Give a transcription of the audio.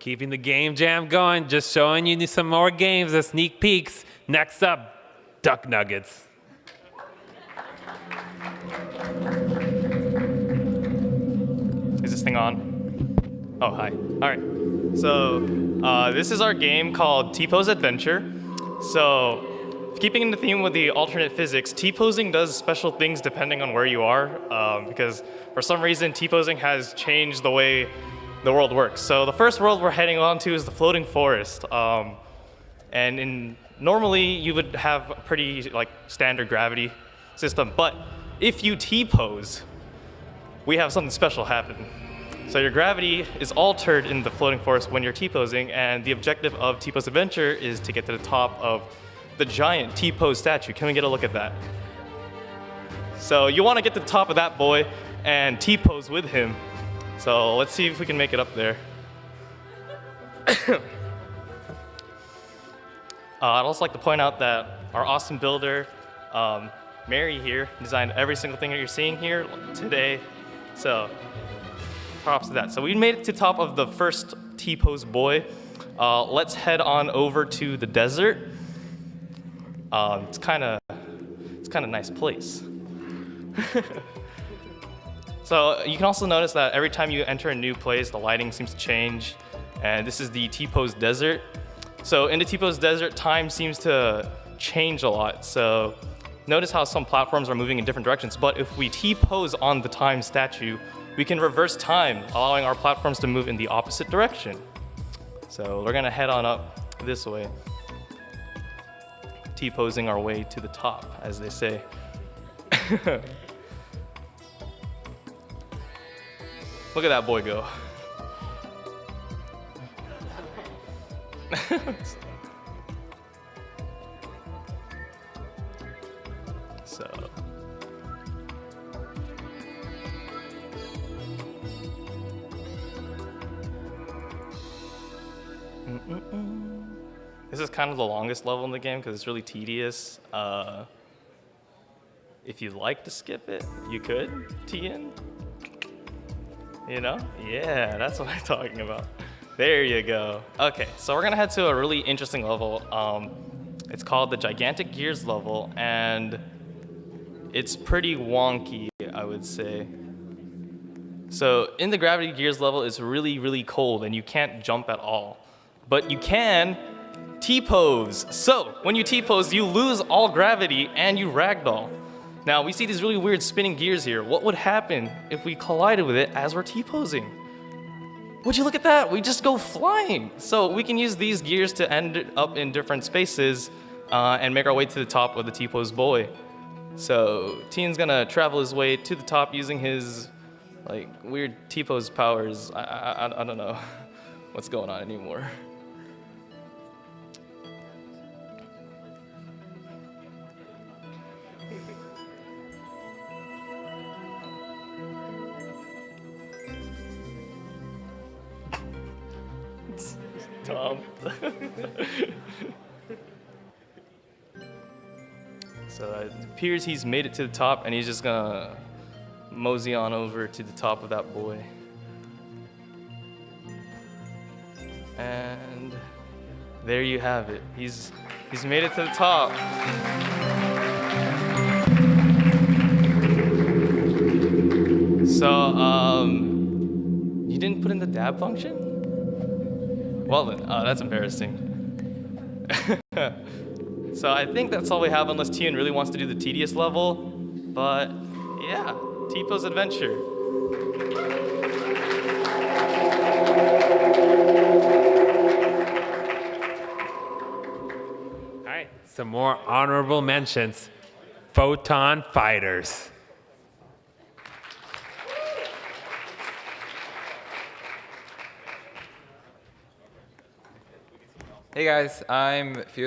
Keeping the game jam going, just showing you some more games as sneak peeks. Next up, Duck Nuggets. Is this thing on? Oh, hi. All right. So this is our game called T-Pose Adventure. So keeping in the theme with the alternate physics, T-posing does special things depending on where you are, because for some reason T-posing has changed the way the world works. So the first world we're heading on to is the floating forest. And normally you would have a pretty standard gravity system, but if you T-pose, we have something special happen. So your gravity is altered in the floating forest when you're T-posing, and the objective of T-Pose Adventure is to get to the top of the giant T-pose statue. Can we get a look at that? So you want to get to the top of that boy and T-pose with him. So let's see if we can make it up there. I'd also like to point out that our awesome builder, Mary here, designed every single thing that you're seeing here today. So props to that. So we made it to the top of the first T-pose boy. Let's head on over to the desert. It's kind of a nice place. So you can also notice that every time you enter a new place, the lighting seems to change. And this is the T-pose desert. So in the T-pose desert, time seems to change a lot. So notice how some platforms are moving in different directions. But if we T-pose on the time statue, we can reverse time, allowing our platforms to move in the opposite direction. So we're gonna head on up this way, T-posing our way to the top, as they say. Look at that boy go. So. This is kind of the longest level in the game because it's really tedious. If you'd like to skip it, you could tee in. You know? Yeah, that's what I'm talking about. There you go. Okay, so we're gonna head to a really interesting level. It's called the Gigantic Gears level, and it's pretty wonky, I would say. So in the Gravity Gears level, it's really, really cold, and you can't jump at all. But you can T-pose. So when you T-pose, you lose all gravity and you ragdoll. Now we see these really weird spinning gears here. What would happen if we collided with it as we're T-posing? Would you look at that? We just go flying. So we can use these gears to end up in different spaces and make our way to the top of the T-pose boy. So Tian's gonna travel his way to the top using his weird T-pose powers. I don't know what's going on anymore. Tom. So it appears he's made it to the top, and he's just gonna mosey on over to the top of that boy. And there you have it. He's made it to the top. So you didn't put in the dab function? Well then, that's embarrassing. So I think that's all we have unless Tian really wants to do the tedious level. But yeah, T-Pose Adventure. All right, some more honorable mentions. Photon Fighters. Hey guys, I'm Fierce